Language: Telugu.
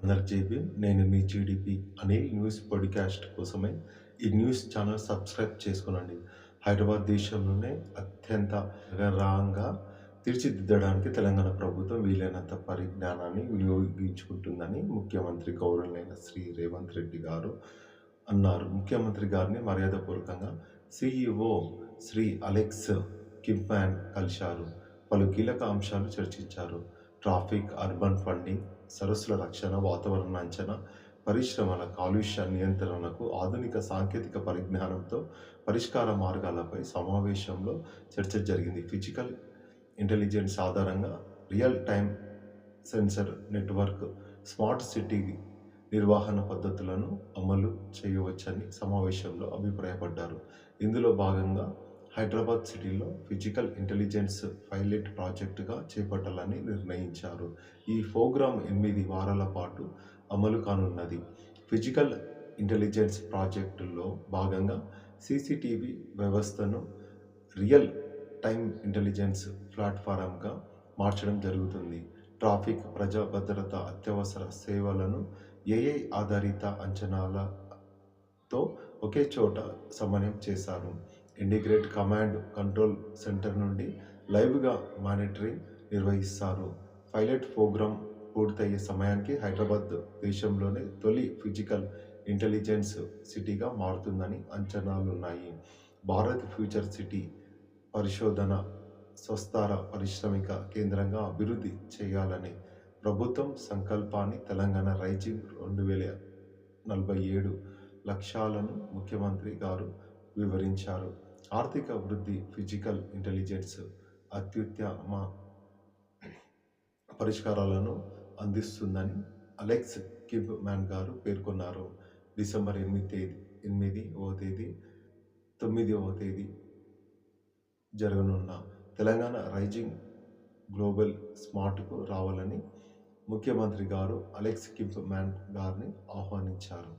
అందరికి జేబీ. నేను మీ జీడీపీ అనే న్యూస్ పాడ్‌కాస్ట్ కోసమే ఈ న్యూస్ ఛానల్ సబ్స్క్రైబ్ చేసుకోనండి. హైదరాబాద్ దేశంలోనే అత్యంత నగరంగా తీర్చిదిద్దడానికి తెలంగాణ ప్రభుత్వం వీలైనంత పరిజ్ఞానాన్ని వినియోగించుకుంటుందని ముఖ్యమంత్రి గౌరవనీయులైన శ్రీ రేవంత్ రెడ్డి గారు అన్నారు. ముఖ్యమంత్రి గారిని మర్యాదపూర్వకంగా సీఈఓ శ్రీ అలెక్స్ కింప్మాన్ కలిశారు. పలు కీలక అంశాలు చర్చించారు. ట్రాఫిక్, అర్బన్ ఫండింగ్, సరస్సుల రక్షణ, వాతావరణ అంచనా, పరిశ్రమల కాలుష్య నియంత్రణకు ఆధునిక సాంకేతిక పరిజ్ఞానంతో పరిష్కార మార్గాలపై సమావేశంలో చర్చ జరిగింది. ఫిజికల్ ఇంటెలిజెన్స్ ఆధారంగా real time sensor network, smart city నిర్వహణ పద్ధతులను అమలు చేయవచ్చని సమావేశంలో అభిప్రాయపడ్డారు. ఇందులో భాగంగా హైదరాబాద్ సిటీలో ఫిజికల్ ఇంటెలిజెన్స్ పైలట్ ప్రాజెక్టుగా చేపట్టాలని నిర్ణయించారు. ఈ ప్రోగ్రాం 8 వారాల పాటు అమలు కానున్నది. ఫిజికల్ ఇంటెలిజెన్స్ ప్రాజెక్టులో భాగంగా సీసీటీవీ వ్యవస్థను రియల్ టైమ్ ఇంటెలిజెన్స్ ప్లాట్‌ఫారమ్‌గా మార్చడం జరుగుతుంది. ట్రాఫిక్, ప్రజా భద్రత, అత్యవసర సేవలను ఏఐ ఆధారిత అంచనాలతో ఒకే చోట సమన్వయం చేశారు. ఇంటిగ్రేటెడ్ కమాండ్ కంట్రోల్ సెంటర్ నుండి లైవ్‌గా మానిటరింగ్ నిర్వహిస్తారు. పైలట్ ప్రోగ్రాం పూర్తయ్యే సమయానికి హైదరాబాద్ దేశంలోనే తొలి ఫిజికల్ ఇంటెలిజెన్స్ సిటీగా మారుతుందని అంచనాలున్నాయి. భారత్ ఫ్యూచర్ సిటీ పరిశోధన, స్వస్థర పారిశ్రామిక కేంద్రంగా అభివృద్ధి చేయాలనే ప్రభుత్వం సంకల్పాన్ని తెలంగాణ రైజింగ్ 2047 లక్ష్యాలను ముఖ్యమంత్రి గారు వివరించారు. ఆర్థిక వృద్ధి ఫిజికల్ ఇంటెలిజెన్స్ అత్యుత్తమ పరిష్కారాలను అందిస్తుందని అలెక్స్ కింప్మాన్ గారు పేర్కొన్నారు. డిసెంబర్ 8వ తేదీ, 9వ తేదీ జరగనున్న తెలంగాణ రైజింగ్ గ్లోబల్ స్మార్ట్‌కు రావాలని ముఖ్యమంత్రి గారు అలెక్స్ కింప్మాన్ గారిని ఆహ్వానించారు.